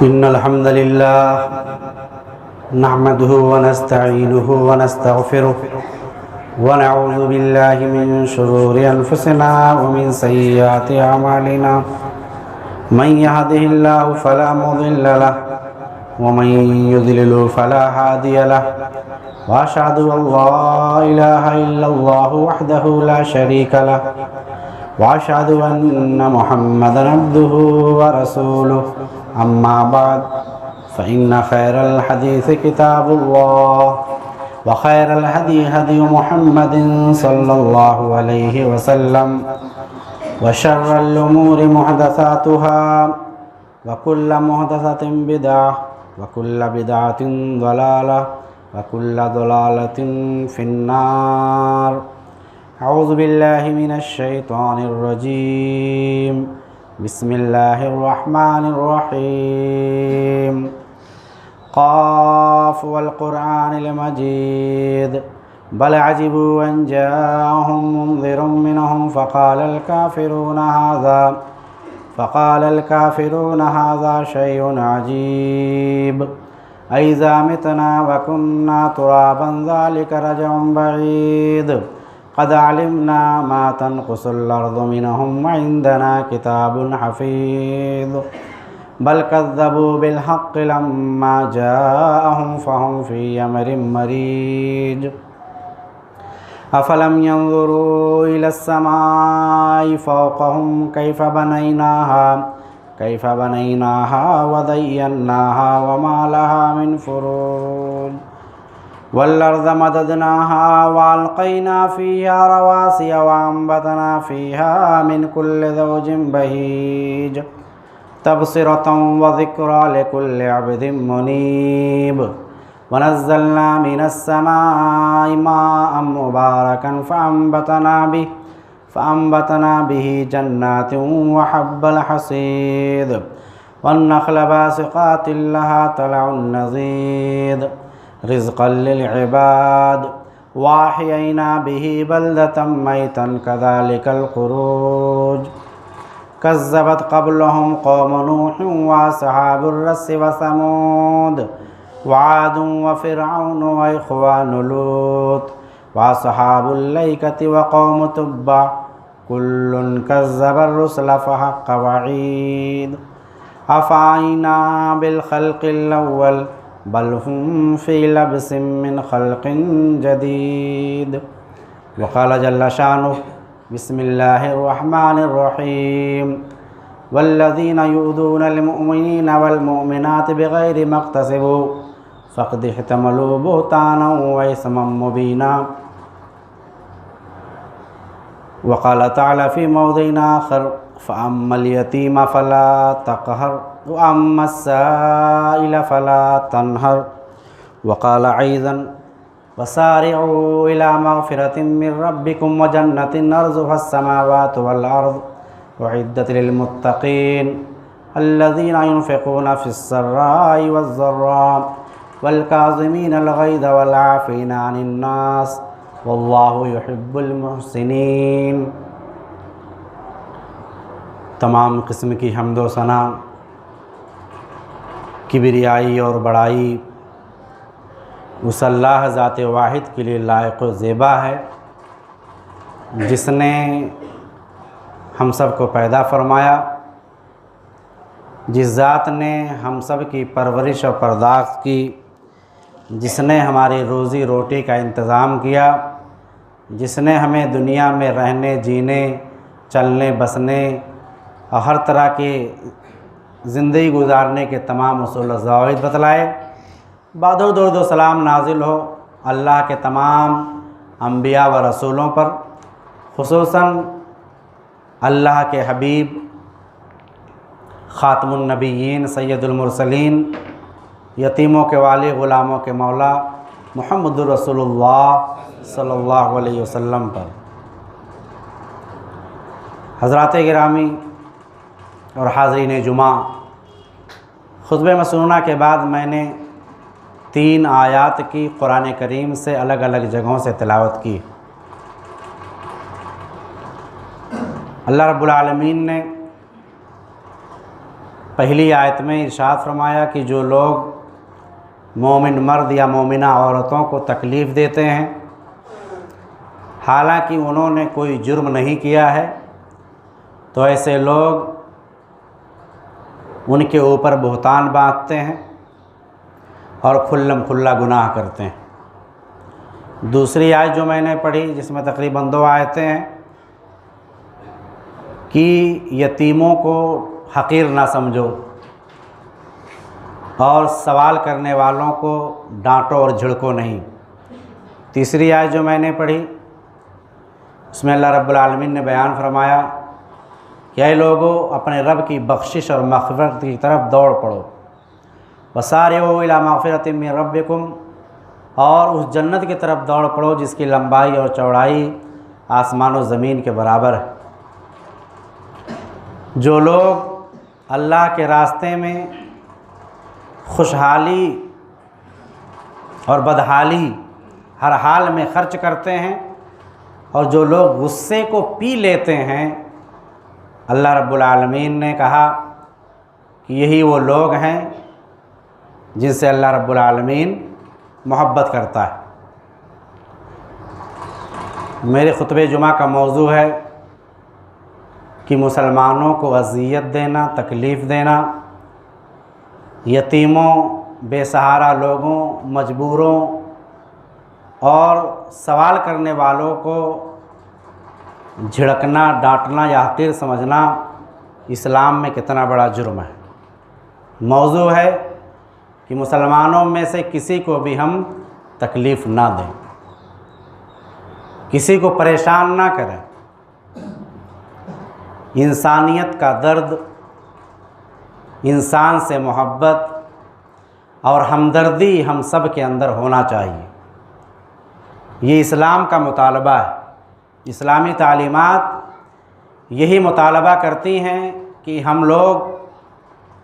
إن الحمد لله نحمده ونستعينه ونستغفره ونعوذ بالله من شرور أنفسنا ومن سيئات أعمالنا من يهده الله فلا مضل له ومن يضلل فلا هادي له وأشهد أن لا إله إلا الله وحده لا شريك له وأشهد أن محمدا عبده ورسوله أما بعد فإن خير الحديث كتاب الله وخير الهدي هدي محمد صلى الله عليه وسلم وشر الأمور محدثاتها وكل محدثة بدعة وكل بدعة ضلالة وكل ضلالة في النار. أعوذ بالله من الشيطان الرجيم. بسم الله الرحمن الرحيم. قاف والقرآن المجيد بل عجبوا أن جاءهم منذر منهم فقال الكافرون هذا شيء عجيب أإذا متنا وكنا ترابا ذلك رجع بعيد قد علمنا ما تنقص الأرض منهم وعندنا كتاب حفيظ بل كذبوا بالحق لما جاءهم فهم في أمر مريج أفلم ينظروا إلى السماء فوقهم كيف بنيناها وزيناها وما لها من فروج والأرض مددناها وألقينا فيها رواسي وأنبتنا فيها من كل زوج بهيج تبصرة وذكرى لكل عبد منيب ونزلنا من السماء ماء مباركا فأنبتنا به جنات وحب الحصيد والنخل باسقات لها طلع نضيد رزقا للعباد وأحيينا به بلدة ميتا كذلك الخروج كذبت قبلهم قوم نوح وأصحاب الرس وثمود وعاد وفرعون وإخوان لوط وأصحاب الأيكة وقوم تبع كل كذب الرسل فحق وعيد أفعينا بالخلق الأول بل هم في لبس من خلق جديد. وقال جل شانه بسم الله الرحمن الرحيم والذين يؤذون المؤمنين والمؤمنات بغير ما اكتسبوا فقد احتملوا بهتانا وإثما مبينا. وقال تعالى في موضع آخر فأما اليتيم فلا تقهر وأما السائل فلا تنهر. وقال أيضا وسارعوا إلى مغفرة من ربكم وجنة أرضها السماوات والأرض أعدت للمتقين الذين ينفقون في السراء والضراء والكاظمين الغيظ والعافين عن الناس والله يحب المحسنين. تمام قسم کی حمد و ثنا، کبریائی اور بڑائی اس اللہ ذات واحد کے لیے لائق و زیبا ہے جس نے ہم سب کو پیدا فرمایا، جس ذات نے ہم سب کی پرورش اور پرداخت کی، جس نے ہماری روزی روٹی کا انتظام کیا، جس نے ہمیں دنیا میں رہنے جینے چلنے بسنے اور ہر طرح کی زندگی گزارنے کے تمام اصول و ضوابط بتلائے. بعد درود و سلام نازل ہو اللہ کے تمام انبیاء و رسولوں پر، خصوصاً اللہ کے حبیب خاتم النبیین سید المرسلین یتیموں کے والی غلاموں کے مولا محمد الرسول اللہ صلی اللہ علیہ وسلم پر. حضرات گرامی اور حاضرین جمعہ، خطبہ مسنونہ کے بعد میں نے 3 آیات کی قرآن کریم سے الگ الگ جگہوں سے تلاوت کی. اللہ رب العالمین نے پہلی آیت میں ارشاد فرمایا کہ جو لوگ مومن مرد یا مومنہ عورتوں کو تکلیف دیتے ہیں حالانکہ انہوں نے کوئی جرم نہیں کیا ہے تو ایسے لوگ ان کے اوپر بہتان باندھتے ہیں اور کھلم کھلا گناہ کرتے ہیں۔ دوسری آیت جو میں نے پڑھی جس میں تقریباً 2 آیتیں ہیں کہ یتیموں کو حقیر نہ سمجھو اور سوال کرنے والوں کو ڈانٹو اور جھڑکو نہیں۔ تیسری آیت جو میں نے پڑھی اس میں اللہ رب العالمین نے بیان فرمایا کہ اے لوگو اپنے رب کی بخشش اور مغفرت کی طرف دوڑ پڑو، وسارعوا الی مغفرۃ من ربکم، اور اس جنت کی طرف دوڑ پڑو جس کی لمبائی اور چوڑائی آسمان و زمین کے برابر ہے۔ جو لوگ اللہ کے راستے میں خوشحالی اور بدحالی ہر حال میں خرچ کرتے ہیں اور جو لوگ غصے کو پی لیتے ہیں، اللہ رب العالمین نے کہا کہ یہی وہ لوگ ہیں جن سے اللہ رب العالمین محبت کرتا ہے۔ میرے خطبہ جمعہ کا موضوع ہے کہ مسلمانوں کو اذیت دینا، تکلیف دینا، یتیموں، بے سہارا لوگوں، مجبوروں اور سوال کرنے والوں کو جھڑکنا، ڈانٹنا یا حقیر سمجھنا اسلام میں کتنا بڑا جرم ہے۔ موضوع ہے کہ مسلمانوں میں سے کسی کو بھی ہم تکلیف نہ دیں، کسی کو پریشان نہ کریں۔ انسانیت کا درد، انسان سے محبت اور ہمدردی ہم سب کے اندر ہونا چاہیے، یہ اسلام کا مطالبہ ہے۔ اسلامی تعلیمات یہی مطالبہ کرتی ہیں کہ ہم لوگ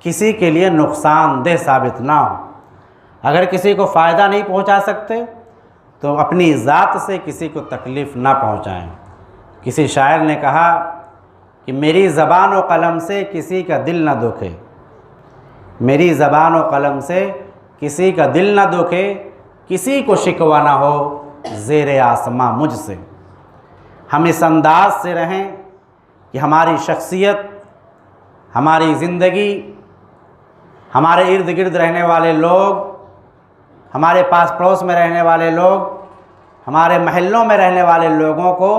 کسی کے لیے نقصان دہ ثابت نہ ہوں۔ اگر کسی کو فائدہ نہیں پہنچا سکتے تو اپنی ذات سے کسی کو تکلیف نہ پہنچائیں۔ کسی شاعر نے کہا کہ میری زبان و قلم سے کسی کا دل نہ دکھے، میری زبان و قلم سے کسی کا دل نہ دکھے، کسی کو شکوہ نہ ہو زیر آسماں مجھ سے۔ ہم اس انداز سے رہیں کہ ہماری شخصیت، ہماری زندگی، ہمارے ارد گرد رہنے والے لوگ، ہمارے پاس پڑوس میں رہنے والے لوگ، ہمارے محلوں میں رہنے والے لوگوں کو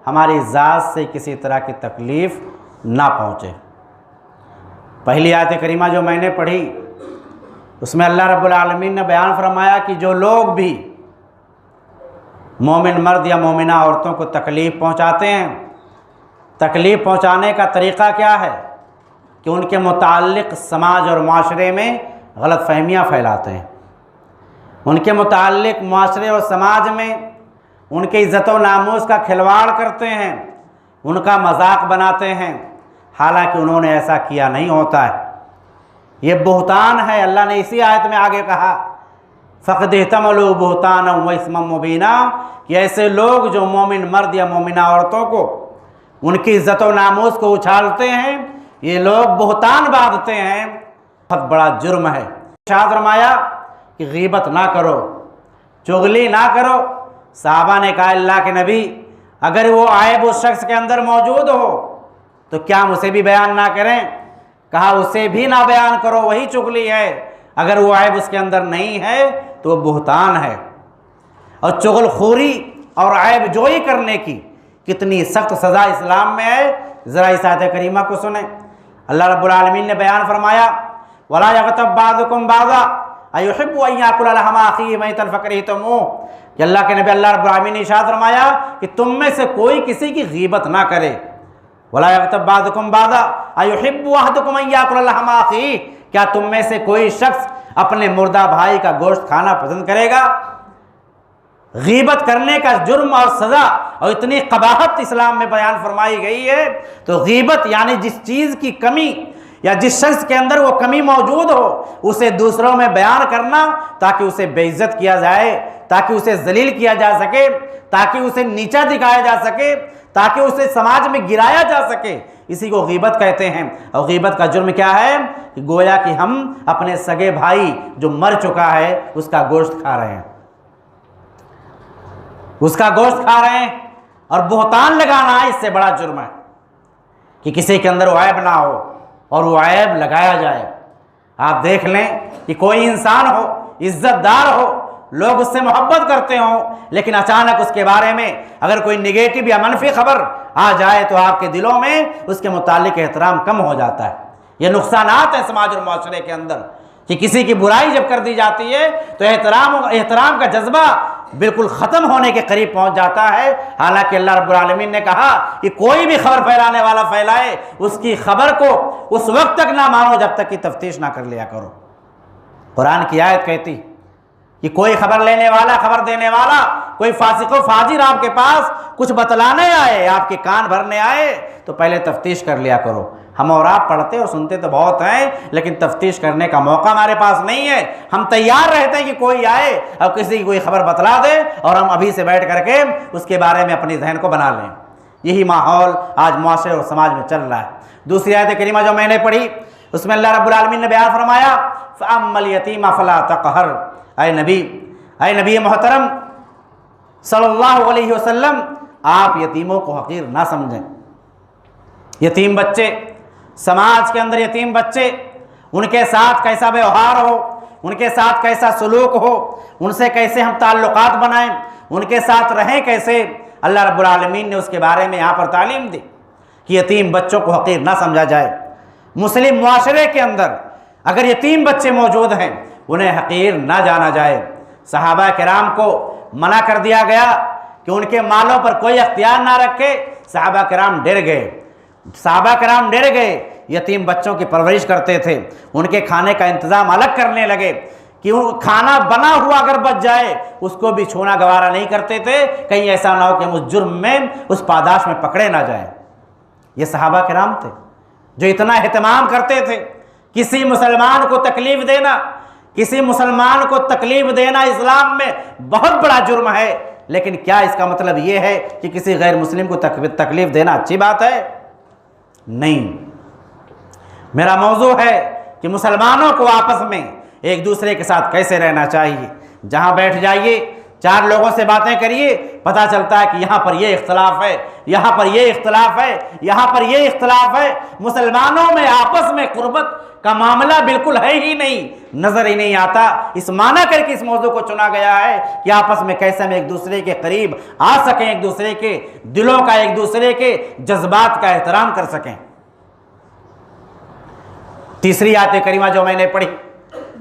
ہماری ذات سے کسی طرح کی تکلیف نہ پہنچے۔ پہلی آیت کریمہ جو میں نے پڑھی اس میں اللہ رب العالمین نے بیان فرمایا کہ جو لوگ بھی مومن مرد یا مومنہ عورتوں کو تکلیف پہنچاتے ہیں، تکلیف پہنچانے کا طریقہ کیا ہے کہ ان کے متعلق سماج اور معاشرے میں غلط فہمیاں پھیلاتے ہیں، ان کے متعلق معاشرے اور سماج میں ان کی عزت و ناموس کا کھلواڑ کرتے ہیں، ان کا مذاق بناتے ہیں، حالانکہ انہوں نے ایسا کیا نہیں ہوتا ہے۔ یہ بہتان ہے۔ اللہ نے اسی آیت میں آگے کہا فَقَدِ احْتَمَلُوا بُهْتَانًا وَإِثْمًا مُبِينًا، کہ ایسے لوگ جو مومن مرد یا مومنہ عورتوں کو ان کی عزت و ناموس کو اچھالتے ہیں، یہ لوگ بہتان باندھتے ہیں، بہت بڑا جرم ہے۔ ارشاد فرمایا کہ غیبت نہ کرو، چغلی نہ کرو۔ صحابہ نے کہا اللہ کے نبی اگر وہ عیب اس شخص کے اندر موجود ہو تو کیا ہم اسے بھی بیان نہ کریں؟ کہا اسے بھی نہ بیان کرو، وہی چغلی ہے۔ اگر وہ عیب اس کے اندر نہیں ہے تو وہ بہتان ہے۔ اور چغل خوری اور عیب جوئی کرنے کی کتنی سخت سزا اسلام میں ہے، ذرا اس آیت کریمہ کو سنیں۔ اللہ رب العالمین نے بیان فرمایا وَلَا يَغْتَبْ بَعْضُكُمْ بَعْضًا أَيُحِبُّ أَن يَأْكُلَ لَحْمَ أَخِيهِ مَيْتًا فَكَرِهْتُمُوهُ، کہ اللہ کے نبی اللہ رب العالمین نے ارشاد فرمایا کہ تم میں سے کوئی کسی کی غیبت نہ کرے۔ وَلَا يَغْتَبْ بَعْضُكُمْ بَعْضًا أَيُحِبُّ أَحَدُكُمْ أَن يَأْكُلَ لَحْمَ أَخِيهِ، کیا تم میں سے کوئی شخص اپنے مردہ بھائی کا گوشت کھانا پسند کرے گا؟ غیبت کرنے کا جرم اور سزا اور اتنی قباحت اسلام میں بیان فرمائی گئی ہے۔ تو غیبت یعنی جس چیز کی کمی یا جس شخص کے اندر وہ کمی موجود ہو اسے دوسروں میں بیان کرنا تاکہ اسے بے عزت کیا جائے، تاکہ اسے ذلیل کیا جا سکے، تاکہ اسے نیچا دکھایا جا سکے، تاکہ اسے سماج میں گرایا جا سکے، اسی کو غیبت کہتے ہیں۔ اور غیبت کا جرم کیا ہے؟ کہ گویا کہ ہم اپنے سگے بھائی جو مر چکا ہے اس کا گوشت کھا رہے ہیں، اس کا گوشت کھا رہے ہیں۔ اور بہتان لگانا اس سے بڑا جرم ہے کہ کسی کے اندر وہ عیب نہ ہو اور وہ عیب لگایا جائے۔ آپ دیکھ لیں کہ کوئی انسان ہو، عزت دار ہو، لوگ اس سے محبت کرتے ہوں، لیکن اچانک اس کے بارے میں اگر کوئی نگیٹو یا منفی خبر آ جائے تو آپ کے دلوں میں اس کے متعلق احترام کم ہو جاتا ہے۔ یہ نقصانات ہیں سماج اور معاشرے کے اندر کہ کسی کی برائی جب کر دی جاتی ہے تو احترام کا جذبہ بالکل ختم ہونے کے قریب پہنچ جاتا ہے۔ حالانکہ اللہ رب العالمین نے کہا کہ کوئی بھی خبر پھیلانے والا پھیلائے، اس کی خبر کو اس وقت تک نہ مانو جب تک کہ تفتیش نہ کر لیا کرو۔ قرآن کی آیت کہتی کہ کوئی خبر لینے والا، خبر دینے والا، کوئی فاسق و فاجر آپ کے پاس کچھ بتلانے آئے، آپ کے کان بھرنے آئے تو پہلے تفتیش کر لیا کرو۔ ہم اور آپ پڑھتے اور سنتے تو بہت ہیں، لیکن تفتیش کرنے کا موقع ہمارے پاس نہیں ہے۔ ہم تیار رہتے ہیں کہ کوئی آئے اور کسی کی کوئی خبر بتلا دے اور ہم ابھی سے بیٹھ کر کے اس کے بارے میں اپنی ذہن کو بنا لیں۔ یہی ماحول آج معاشرے اور سماج میں چل رہا ہے۔ دوسری آیت کریمہ جو میں نے پڑھی اس میں اللہ رب العالمین نے بیان فرمایا فَأَمَّا الْيَتِيمَ فَلَا تَقْهَرْ، اے نبی محترم صلی اللہ علیہ وسلم، آپ یتیموں کو حقیر نہ سمجھیں۔ یتیم بچے، سماج کے اندر یتیم بچے، ان کے ساتھ کیسا ویوہار ہو، ان کے ساتھ کیسا سلوک ہو، ان سے کیسے ہم تعلقات بنائیں، ان کے ساتھ رہیں کیسے، اللہ رب العالمین نے اس کے بارے میں یہاں پر تعلیم دی کہ یتیم بچوں کو حقیر نہ سمجھا جائے۔ مسلم معاشرے کے اندر اگر یتیم بچے موجود ہیں انہیں حقیر نہ جانا جائے۔ صحابہ کرام کو منع کر دیا گیا کہ ان کے مالوں پر کوئی اختیار نہ رکھے۔ صحابہ کرام ڈر گئے، یتیم بچوں کی پرورش کرتے تھے، ان کے کھانے کا انتظام الگ کرنے لگے کہ کھانا بنا ہوا اگر بچ جائے اس کو بھی چھونا گوارا نہیں کرتے تھے، کہیں ایسا نہ ہو کہ ہم اس جرم میں، اس پاداش میں پکڑے نہ جائیں۔ یہ صحابہ کرام تھے جو اتنا اہتمام کرتے تھے۔ کسی مسلمان کو تکلیف دینا اسلام میں بہت بڑا جرم ہے، لیکن کیا اس کا مطلب یہ ہے کہ کسی غیر مسلم کو تکلیف دینا اچھی بات ہے؟ نہیں۔ میرا موضوع ہے کہ مسلمانوں کو آپس میں ایک دوسرے کے ساتھ کیسے رہنا چاہیے۔ جہاں بیٹھ جائیے، چار لوگوں سے باتیں کریے، پتہ چلتا ہے کہ یہاں پر یہ اختلاف ہے، یہاں پر یہ اختلاف ہے، یہاں پر یہ اختلاف ہے۔ مسلمانوں میں آپس میں قربت کا معاملہ بالکل ہے ہی نہیں، نظر ہی نہیں آتا۔ اس معنی کر کے اس موضوع کو چنا گیا ہے کہ آپس میں کیسے ہم ایک دوسرے کے قریب آ سکیں، ایک دوسرے کے دلوں کا، ایک دوسرے کے جذبات کا احترام کر سکیں۔ تیسری آیت کریمہ جو میں نے پڑھی،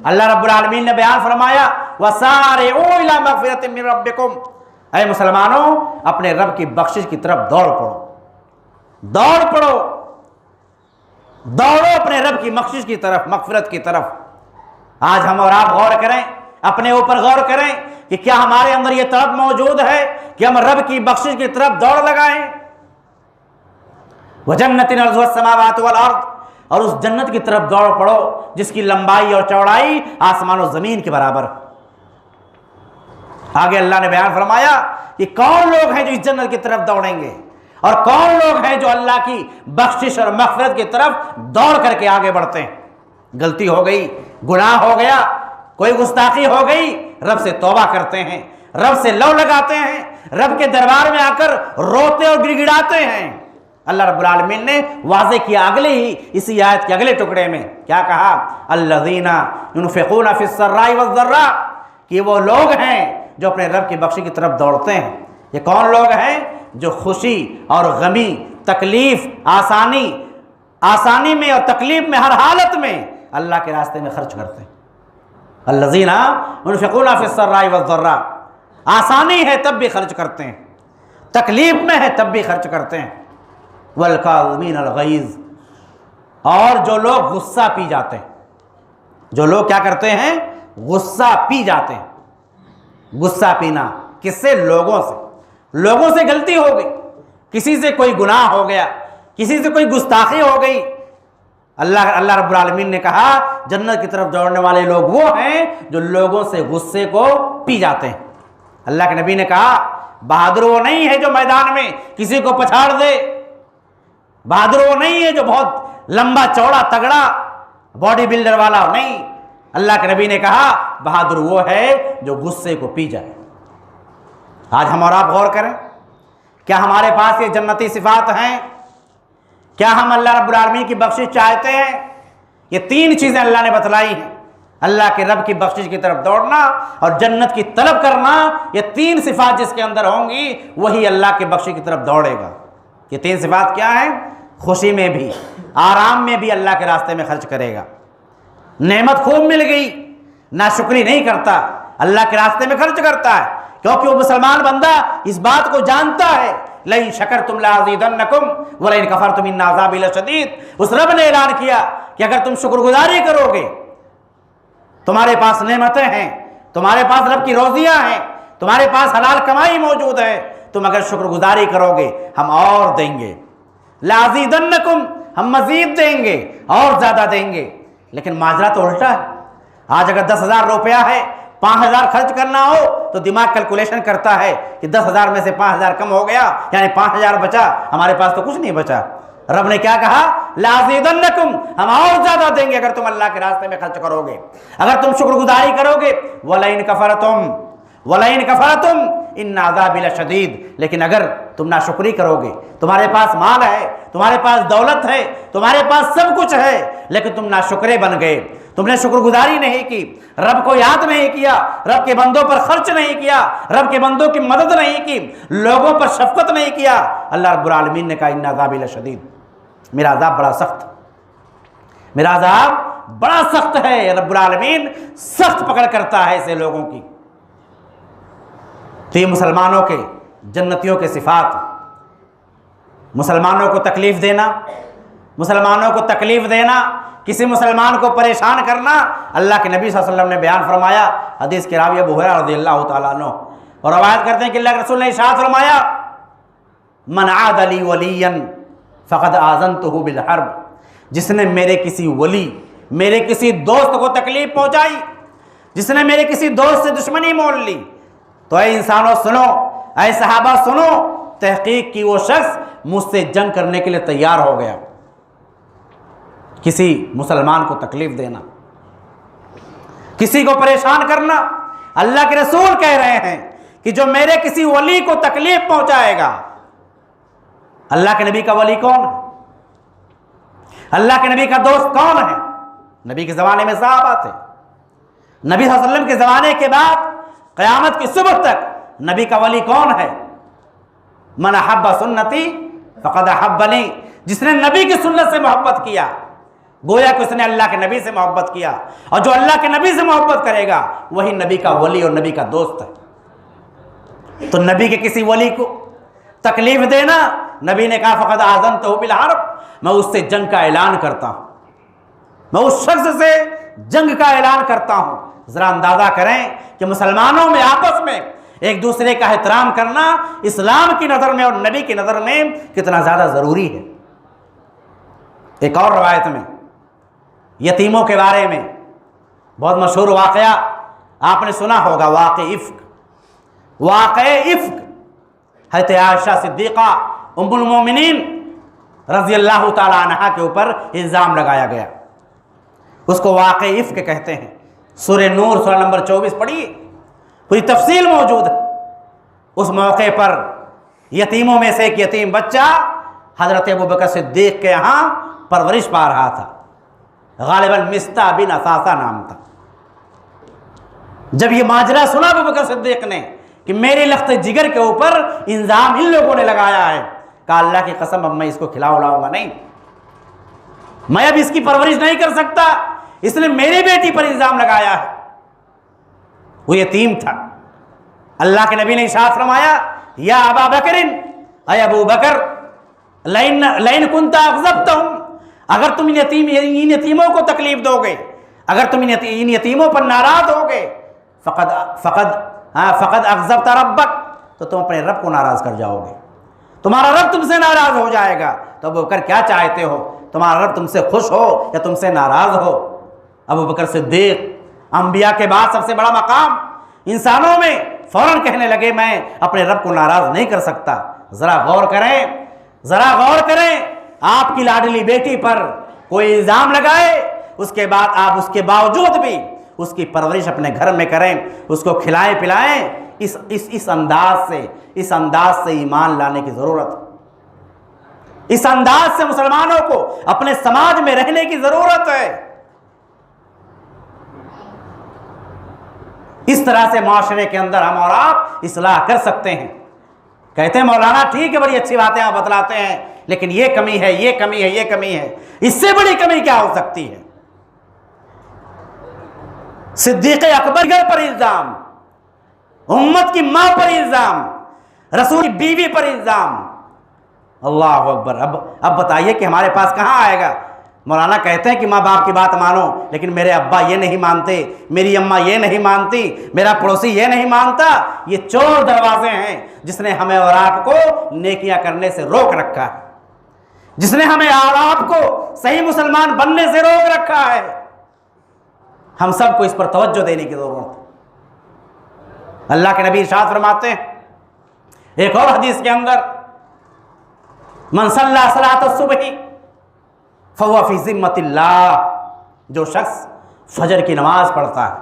اللہ رب العالمین نے بیان فرمایا وَسَارِعُوا إِلَىٰ مَغْفِرَةٍ مِّن رَبِّكُمْ، اے مسلمانوں اپنے رب کی بخشش کی طرف دوڑو اپنے رب کی بخشش کی طرف، مغفرت کی طرف۔ آج ہم اور آپ غور کریں، اپنے اوپر غور کریں کہ کیا ہمارے اندر یہ طلب موجود ہے کہ ہم رب کی بخشش کی طرف دوڑ لگائیں؟ وَجَنَّةٍ عَرْضُهَا السَّمَاوَاتُ وَالْأَرْضُ، اور اس جنت کی طرف دوڑ پڑو جس کی لمبائی اور چوڑائی آسمان و زمین کے برابر۔ آگے اللہ نے بیان فرمایا کہ کون لوگ ہیں جو اس جنت کی طرف دوڑیں گے اور کون لوگ ہیں جو اللہ کی بخشش اور مغفرت کی طرف دوڑ کر کے آگے بڑھتے ہیں۔ غلطی ہو گئی، گناہ ہو گیا، کوئی گستاخی ہو گئی، رب سے توبہ کرتے ہیں، رب سے لو لگاتے ہیں، رب کے دربار میں آ کر روتے اور گڑ گڑاتے ہیں۔ اللہ رب العالمین نے واضح کیا اگلے ہی اسی آیت کے اگلے ٹکڑے میں، کیا کہا؟ الذین ينفقون فی السراء والضراء، کہ وہ لوگ ہیں جو اپنے رب کی بخشش کی طرف دوڑتے ہیں۔ یہ کون لوگ ہیں؟ جو خوشی اور غمی، تکلیف، آسانی میں اور تکلیف میں، ہر حالت میں اللہ کے راستے میں خرچ کرتے ہیں۔ الذین ينفقون فی السراء والضراء، آسانی ہے تب بھی خرچ کرتے ہیں، تکلیف میں ہے تب بھی خرچ کرتے ہیں۔ والکاظمین الغیظ، اور جو لوگ غصہ پی جاتے ہیں، جو لوگ کیا کرتے ہیں؟ غصہ پی جاتے ہیں۔ غصہ پینا کس سے؟ لوگوں سے غلطی ہو گئی، کسی سے کوئی گناہ ہو گیا، کسی سے کوئی گستاخی ہو گئی، اللہ رب العالمین نے کہا جنت کی طرف دوڑنے والے لوگ وہ ہیں جو لوگوں سے غصے کو پی جاتے ہیں۔ اللہ کے نبی نے کہا بہادر وہ نہیں ہے جو میدان میں کسی کو پچھاڑ دے، بہادر وہ نہیں ہے جو بہت لمبا چوڑا تگڑا باڈی بلڈر والا، نہیں، اللہ کے نبی نے کہا بہادر وہ ہے جو غصے کو پی جائے۔ آج ہم اور آپ غور کریں، کیا ہمارے پاس یہ جنتی صفات ہیں؟ کیا ہم اللہ رب العالمین کی بخشش چاہتے ہیں؟ یہ 3 چیزیں اللہ نے بتلائی ہیں، اللہ کے رب کی بخشش کی طرف دوڑنا اور جنت کی طلب کرنا، یہ 3 صفات جس کے اندر ہوں گی وہی اللہ کی بخشش کی طرف دوڑے گا۔ یہ 3 صفات کیا ہیں؟ خوشی میں بھی، آرام میں بھی اللہ کے راستے میں خرچ کرے گا، نعمت خوب مل گئی ناشکری نہیں کرتا، اللہ کے راستے میں خرچ کرتا ہے، کیونکہ وہ مسلمان بندہ اس بات کو جانتا ہے، لئن شکرتم لازیدنکم ولئن کفرتم ان عذابی لشدید۔ اس رب نے اعلان کیا کہ اگر تم شکر گزاری کرو گے، تمہارے پاس نعمتیں ہیں، تمہارے پاس رب کی روزیاں ہیں، تمہارے پاس حلال کمائی موجود ہے، تم اگر شکر گزاری کرو گے ہم اور دیں گے، لازیدنکم، ہم مزید دیں گے اور زیادہ دیں گے۔ لیکن ماجرا تو الٹا ہے۔ آج اگر 10,000 روپیہ ہے، 5,000 خرچ کرنا ہو تو دماغ کیلکولیشن کرتا ہے کہ 10,000 میں سے 5,000 کم ہو گیا، یعنی 5,000 بچا، ہمارے پاس تو کچھ نہیں بچا۔ رب نے کیا کہا؟ لازیدنکم، ہم اور زیادہ دیں گے اگر تم اللہ کے راستے میں خرچ کرو گے، اگر تم شکر گزاری کرو گے۔ وَلَئِن کَفَرْتُمْ إِنَّ عَذَابِي لَشَدِيدٌ، لیکن اگر تم ناشکری کرو گے، تمہارے پاس مال ہے، تمہارے پاس دولت ہے، تمہارے پاس سب کچھ ہے، لیکن تم ناشکرے بن گئے، تم نے شکر گزاری نہیں کی، رب کو یاد نہیں کیا، رب کے بندوں پر خرچ نہیں کیا، رب کے بندوں کی مدد نہیں کی، لوگوں پر شفقت نہیں کیا، اللہ رب العالمین نے کہا ان عذابی لشدید، میرا عذاب بڑا سخت، میرا عذاب بڑا سخت ہے۔ رب العالمین سخت پکڑ کرتا ہے ایسے لوگوں کی۔ تو یہ مسلمانوں کے، جنتیوں کے صفات، مسلمانوں کو تکلیف دینا، مسلمانوں کو تکلیف دینا، کسی مسلمان کو پریشان کرنا۔ اللہ کے نبی صلی اللہ علیہ وسلم نے بیان فرمایا، حدیث کے راوی ابو ہریرہ رضی اللہ تعالیٰ عنہ اور روایت کرتے ہیں کہ اللہ کے رسول نے ارشاد فرمایا، من عاد لی ولیا فقد آذنتہ بالحرب، جس نے میرے کسی ولی، میرے کسی دوست کو تکلیف پہنچائی، جس نے میرے کسی دوست سے دشمنی مول لی، تو اے انسانوں سنو، اے صحابہ سنو، تحقیق کی وہ شخص مجھ سے جنگ کرنے کے لیے تیار ہو گیا۔ کسی مسلمان کو تکلیف دینا، کسی کو پریشان کرنا، اللہ کے رسول کہہ رہے ہیں کہ جو میرے کسی ولی کو تکلیف پہنچائے گا۔ اللہ کے نبی کا ولی کون ہے؟ اللہ کے نبی کا دوست کون ہے؟ نبی کے زمانے میں صحابہ تھے، نبی صلی اللہ علیہ وسلم کے زمانے کے بعد قیامت کی صبح تک نبی کا ولی کون ہے؟ من احب سنتی فقد احبنی، جس نے نبی کی سنت سے محبت کیا گویا کہ اس نے اللہ کے نبی سے محبت کیا، اور جو اللہ کے نبی سے محبت کرے گا وہی نبی کا ولی اور نبی کا دوست ہے۔ تو نبی کے کسی ولی کو تکلیف دینا، نبی نے کہا فقد آذنتہ بالحرب، میں اس سے جنگ کا اعلان کرتا ہوں، میں اس شخص سے جنگ کا اعلان کرتا ہوں۔ ذرا اندازہ کریں کہ مسلمانوں میں آپس میں ایک دوسرے کا احترام کرنا اسلام کی نظر میں اور نبی کی نظر میں کتنا زیادہ ضروری ہے۔ ایک اور روایت میں یتیموں کے بارے میں بہت مشہور واقعہ آپ نے سنا ہوگا، واقع افک، حضرت عائشہ صدیقہ ام المومنین رضی اللہ تعالی عنہا کے اوپر الزام لگایا گیا، اس کو واقع افک کہتے ہیں۔ سورہ نور سورہ نمبر 24 پڑھیے، پوری تفصیل موجود ہے۔ اس موقع پر یتیموں میں سے ایک یتیم بچہ حضرت ابوبکر صدیق کے ہاں پرورش پا رہا تھا، غالباً مستہ بن اثاثہ نام تھا۔ جب یہ ماجرا سنا ابوبکر صدیق نے کہ میرے لخت جگر کے اوپر الزام ان لوگوں نے لگایا ہے، کہا اللہ کی قسم اب میں اس کو کھلاؤں گا نہیں، میں اب اس کی پرورش نہیں کر سکتا، اس نے میری بیٹی پر الزام لگایا ہے۔ وہ یتیم تھا۔ اللہ کے نبی نے ارشاد فرمایا، یا ابا بکر، اے ابو بکر، لئن کنت اغضبتہم، اگر تم ان یتیموں کو تکلیف دو گے، اگر تم ان یتیموں پر ناراض ہو گے، فقد اغضبت ربک، تو تم اپنے رب کو ناراض کر جاؤ گے، تمہارا رب تم سے ناراض ہو جائے گا۔ تو ابو بکر کیا چاہتے ہو، تمہارا رب تم سے خوش ہو یا تم سے ناراض ہو؟ ابو بکر صدیق، انبیاء کے بعد سب سے بڑا مقام، انسانوں میں فوراً کہنے لگے میں اپنے رب کو ناراض نہیں کر سکتا۔ ذرا غور کریں، آپ کی لاڈلی بیٹی پر کوئی الزام لگائے، اس کے بعد آپ اس کے باوجود بھی اس کی پرورش اپنے گھر میں کریں، اس کو کھلائیں پلائیں، اس انداز سے ایمان لانے کی ضرورت ہے۔ اس انداز سے مسلمانوں کو اپنے سماج میں رہنے کی ضرورت ہے۔ اس طرح سے معاشرے کے اندر ہم اور آپ اصلاح کر سکتے ہیں۔ کہتے ہیں مولانا ٹھیک ہے، بڑی اچھی باتیں آپ بتلاتے ہیں، لیکن یہ کمی ہے، یہ کمی ہے، یہ کمی ہے۔ اس سے بڑی کمی کیا ہو سکتی ہے؟ صدیق اکبر پر الزام، امت کی ماں پر الزام، رسول کی بیوی پر الزام، اللہ اکبر۔ اب بتائیے کہ ہمارے پاس کہاں آئے گا؟ مولانا کہتے ہیں کہ ماں باپ کی بات مانو، لیکن میرے ابا یہ نہیں مانتے، میری اماں یہ نہیں مانتی، میرا پڑوسی یہ نہیں مانتا۔ یہ چور دروازے ہیں جس نے ہمیں اور آپ کو نیکیاں کرنے سے روک رکھا ہے، جس نے ہمیں اور آپ کو صحیح مسلمان بننے سے روک رکھا ہے۔ ہم سب کو اس پر توجہ دینے کی ضرورت ہے۔ اللہ کے نبی ارشاد فرماتے ہیں ایک اور حدیث کے اندر، من صلی صلاۃ الصبح فہو فی ذمۃ اللہ، جو شخص فجر کی نماز پڑھتا ہے،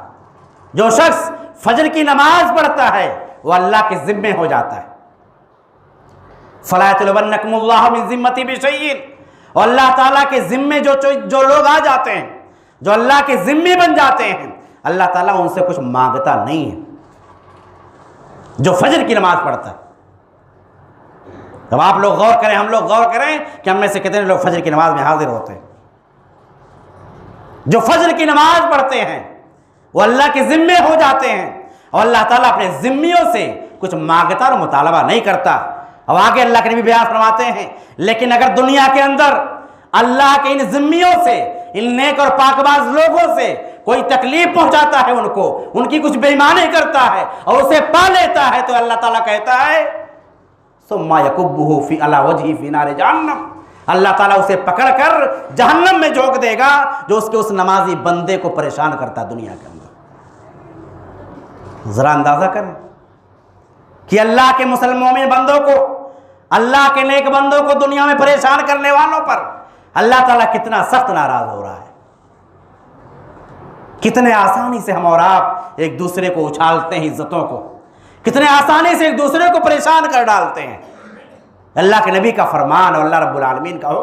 جو شخص فجر کی نماز پڑھتا ہے وہ اللہ کے ذمے ہو جاتا ہے۔ فلا یطلبنکم اللہ من ذمتی بشیء، اور اللہ تعالیٰ کے ذمے جو لوگ آ جاتے ہیں، جو اللہ کے ذمے بن جاتے ہیں، اللہ تعالیٰ ان سے کچھ مانگتا نہیں ہے۔ جو فجر کی نماز پڑھتا ہے، اب آپ لوگ غور کریں، ہم لوگ غور کریں کہ ہم میں سے کتنے لوگ فجر کی نماز میں حاضر ہوتے ہیں۔ جو فجر کی نماز پڑھتے ہیں وہ اللہ کے ذمے ہو جاتے ہیں، اور اللہ تعالیٰ اپنے ذمیوں سے کچھ مانگتا اور مطالبہ نہیں کرتا۔ اب آگے اللہ کے نبی بیان فرماتے ہیں لیکن اگر دنیا کے اندر اللہ کے ان ذمیوں سے، ان نیک اور پاکباز لوگوں سے کوئی تکلیف پہنچاتا ہے، ان کو ان کی کچھ بے ایمانی کرتا ہے اور اسے پا لیتا ہے، تو اللہ تعالیٰ کہتا ہے ثم یکبہ فی علی وجہہ فی نار جہنم، اللہ تعالیٰ اسے پکڑ کر جہنم میں جھونک دے گا جو اس نمازی بندے کو پریشان کرتا ہے دنیا کے اندر۔ ذرا اندازہ کریں کہ اللہ کے مومن بندوں کو، اللہ کے نیک بندوں کو دنیا میں پریشان کرنے والوں پر اللہ تعالیٰ کتنا سخت ناراض ہو رہا ہے۔ کتنے آسانی سے ہم اور آپ ایک دوسرے کو اچھالتے ہیں عزتوں کو، کتنے آسانی سے ایک دوسرے کو پریشان کر ڈالتے ہیں۔ اللہ کے نبی کا فرمان اور اللہ رب العالمین کا ہو،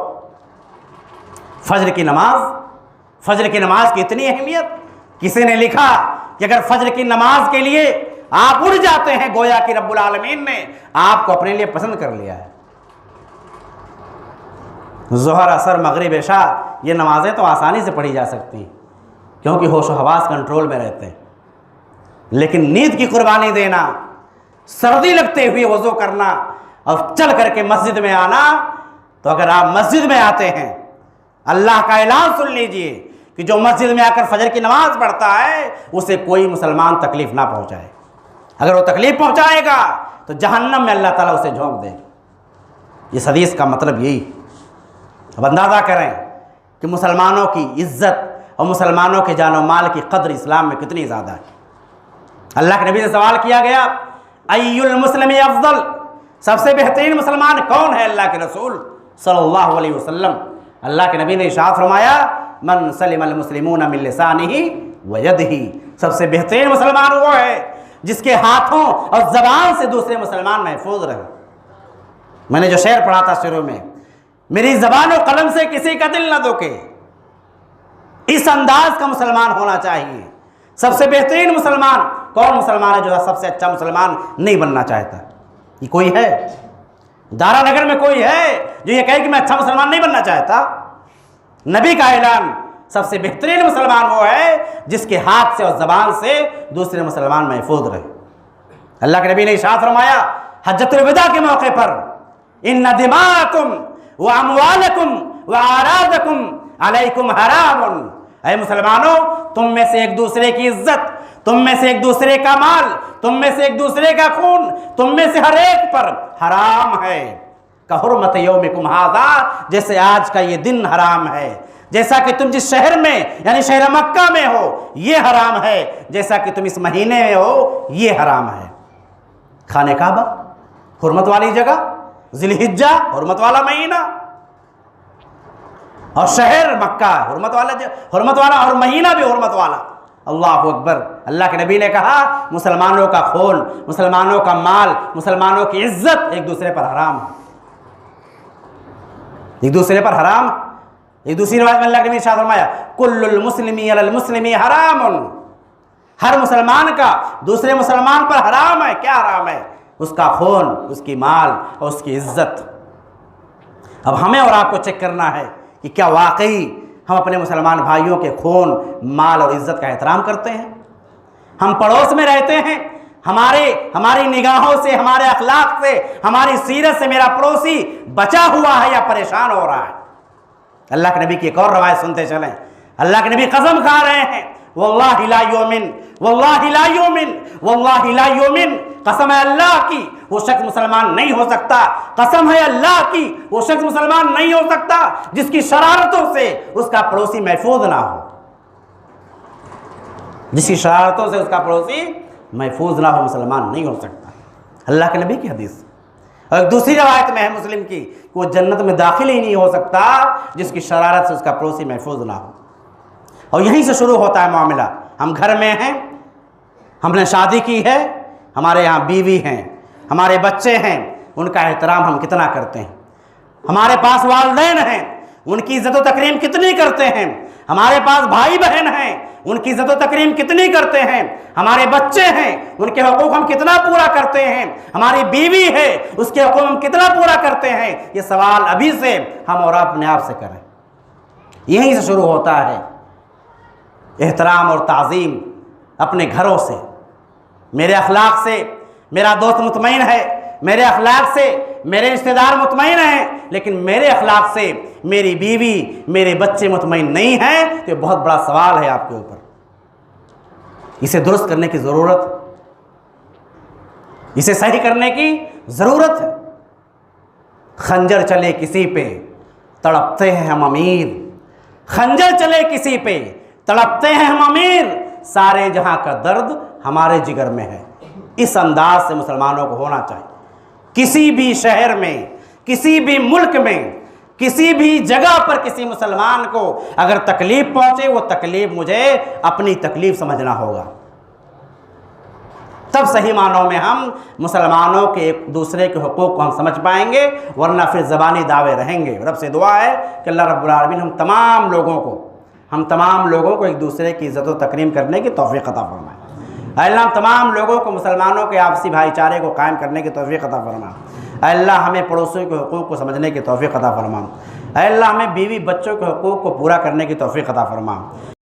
فجر کی نماز کی اتنی اہمیت، کسی نے لکھا کہ اگر فجر کی نماز کے لیے آپ اٹھ جاتے ہیں، گویا کہ رب العالمین نے آپ کو اپنے لیے پسند کر لیا ہے۔ ظہر، عصر، مغرب، عشاء، یہ نمازیں تو آسانی سے پڑھی جا سکتی ہیں کیونکہ ہوش و حواس کنٹرول میں رہتے ہیں، لیکن نیند کی قربانی دینا، سردی لگتے ہوئے وضو کرنا اور چل کر کے مسجد میں آنا، تو اگر آپ مسجد میں آتے ہیں، اللہ کا اعلان سن لیجئے کہ جو مسجد میں آ کر فجر کی نماز پڑھتا ہے اسے کوئی مسلمان تکلیف نہ پہنچائے۔ اگر وہ تکلیف پہنچائے گا تو جہنم میں اللہ تعالیٰ اسے جھونک دے گا۔ اس حدیث کا مطلب یہی۔ اب اندازہ کریں کہ مسلمانوں کی عزت اور مسلمانوں کے جان و مال کی قدر اسلام میں کتنی زیادہ ہے۔ اللہ کے نبی سے سوال کیا گیا ای المسلم افضل، سب سے بہترین مسلمان کون ہے؟ اللہ کے رسول صلی اللہ علیہ وسلم، اللہ کے نبی نے ارشاد فرمایا من سلم المسلمون من لسانہ ویدہ، سب سے بہترین مسلمان وہ ہے جس کے ہاتھوں اور زبان سے دوسرے مسلمان محفوظ رہے۔ میں نے جو شعر پڑھا تھا شروع میں، میری زبان و قلم سے کسی کا دل نہ دھوکے، اس انداز کا مسلمان ہونا چاہیے۔ سب سے بہترین مسلمان کون مسلمان ہے جو سب سے اچھا مسلمان نہیں بننا چاہتا؟ یہ کوئی ہے؟ دارا نگر میں کوئی ہے جو یہ کہے کہ میں اچھا مسلمان نہیں بننا چاہتا؟ نبی کا اعلان سب سے بہترین مسلمان وہ ہے جس کے ہاتھ سے اور زبان سے دوسرے مسلمان محفوظ رہے۔ اللہ کے نبی نے ارشاد فرمایا حجۃ الوداع کے موقع پر ان دماءکم واموالکم واعراضکم علیکم حرام، اے مسلمانوں تم میں سے ایک دوسرے کی عزت، تم میں سے ایک دوسرے کا مال، تم میں سے ایک دوسرے کا خون، تم میں سے ہر ایک پر حرام ہے۔ کحرمت یومکم ھذا، جیسے آج کا یہ دن حرام ہے، جیسا کہ تم جس شہر میں یعنی شہر مکہ میں ہو یہ حرام ہے، جیسا کہ تم اس مہینے میں ہو یہ حرام ہے۔ خانہ کعبہ حرمت والی جگہ، ذی الحجہ حرمت والا مہینہ، اور شہر مکہ حرمت والا اور مہینہ بھی حرمت والا۔ اللہ اکبر۔ اللہ کے نبی نے کہا مسلمانوں کا خون، مسلمانوں کا مال، مسلمانوں کی عزت ایک دوسرے پر حرام ہے، ایک دوسرے پر حرام۔ ایک دوسری روایت میں اللہ کے نبی نے ارشاد فرمایا کل المسلمی علی المسلم حرام، ہر مسلمان کا دوسرے مسلمان پر حرام ہے۔ کیا حرام ہے؟ اس کا خون، اس کی مال اور اس کی عزت۔ اب ہمیں اور آپ کو چیک کرنا ہے کہ کیا واقعی ہم اپنے مسلمان بھائیوں کے خون، مال اور عزت کا احترام کرتے ہیں؟ ہم پڑوس میں رہتے ہیں، ہماری نگاہوں سے، ہمارے اخلاق سے، ہماری سیرت سے میرا پڑوسی بچا ہوا ہے یا پریشان ہو رہا ہے؟ اللہ کے نبی کی ایک اور روایت سنتے چلیں۔ اللہ کے نبی قسم کھا رہے ہیں واللہ لا یؤمن، واللہ لا یؤمن، واللہ لا یؤمن، قسم ہے اللہ کی وہ شخص مسلمان نہیں ہو سکتا، قسم ہے اللہ کی وہ شخص مسلمان نہیں ہو سکتا جس کی شرارتوں سے اس کا پڑوسی محفوظ نہ ہو، جس کی شرارتوں سے اس کا پڑوسی محفوظ نہ ہو، مسلمان نہیں ہو سکتا۔ اللہ کے نبی کی حدیث۔ اور ایک دوسری روایت میں ہے مسلم کی کہ وہ جنت میں داخل ہی نہیں ہو سکتا جس کی شرارت سے اس کا پڑوسی محفوظ نہ ہو۔ اور یہیں سے شروع ہوتا ہے معاملہ۔ ہم گھر میں ہیں، ہم نے شادی کی ہے، ہمارے یہاں بیوی ہیں، ہمارے بچے ہیں، ان کا احترام ہم کتنا کرتے ہیں؟ ہمارے پاس والدین ہیں، ان کی عزت و تکریم کتنی کرتے ہیں؟ ہمارے پاس بھائی بہن ہیں، ان کی عزت و تکریم کتنی کرتے ہیں؟ ہمارے بچے ہیں، ان کے حقوق ہم کتنا پورا کرتے ہیں؟ ہماری بیوی ہے، اس کے حقوق ہم کتنا پورا کرتے ہیں؟ یہ سوال ابھی سے ہم اور اپنے آپ سے کریں۔ یہیں سے شروع ہوتا ہے احترام اور تعظیم، اپنے گھروں سے۔ میرے اخلاق سے میرا دوست مطمئن ہے، میرے اخلاق سے میرے رشتہ دار مطمئن ہیں، لیکن میرے اخلاق سے میری بیوی، میرے بچے مطمئن نہیں ہیں، تو یہ بہت بڑا سوال ہے آپ کے اوپر۔ اسے درست کرنے کی ضرورت، اسے صحیح کرنے کی ضرورت ہے۔ خنجر چلے کسی پہ تڑپتے ہیں ہم امیر، خنجر چلے کسی پہ تڑپتے ہیں ہم امیر، سارے جہاں کا درد ہمارے جگر میں ہے۔ اس انداز سے مسلمانوں کو ہونا چاہیے۔ کسی بھی شہر میں، کسی بھی ملک میں، کسی بھی جگہ پر کسی مسلمان کو اگر تکلیف پہنچے، وہ تکلیف مجھے اپنی تکلیف سمجھنا ہوگا، تب صحیح معنوں میں ہم مسلمانوں کے ایک دوسرے کے حقوق کو ہم سمجھ پائیں گے، ورنہ پھر زبانی دعوے رہیں گے۔ رب سے دعا ہے کہ اللہ رب العالمین ہم تمام لوگوں کو ایک دوسرے کی عزت و تکریم کرنے کی توفیق عطا فرمائے۔ اے اللہ ہم تمام لوگوں کو مسلمانوں کے آپسی بھائی چارے کو قائم کرنے کی توفیق عطا فرما۔ اے اللہ ہمیں پڑوسیوں کے حقوق کو سمجھنے کی توفیق عطا فرما۔ اے اللہ ہمیں بیوی بچوں کے حقوق کو پورا کرنے کی توفیق عطا فرما۔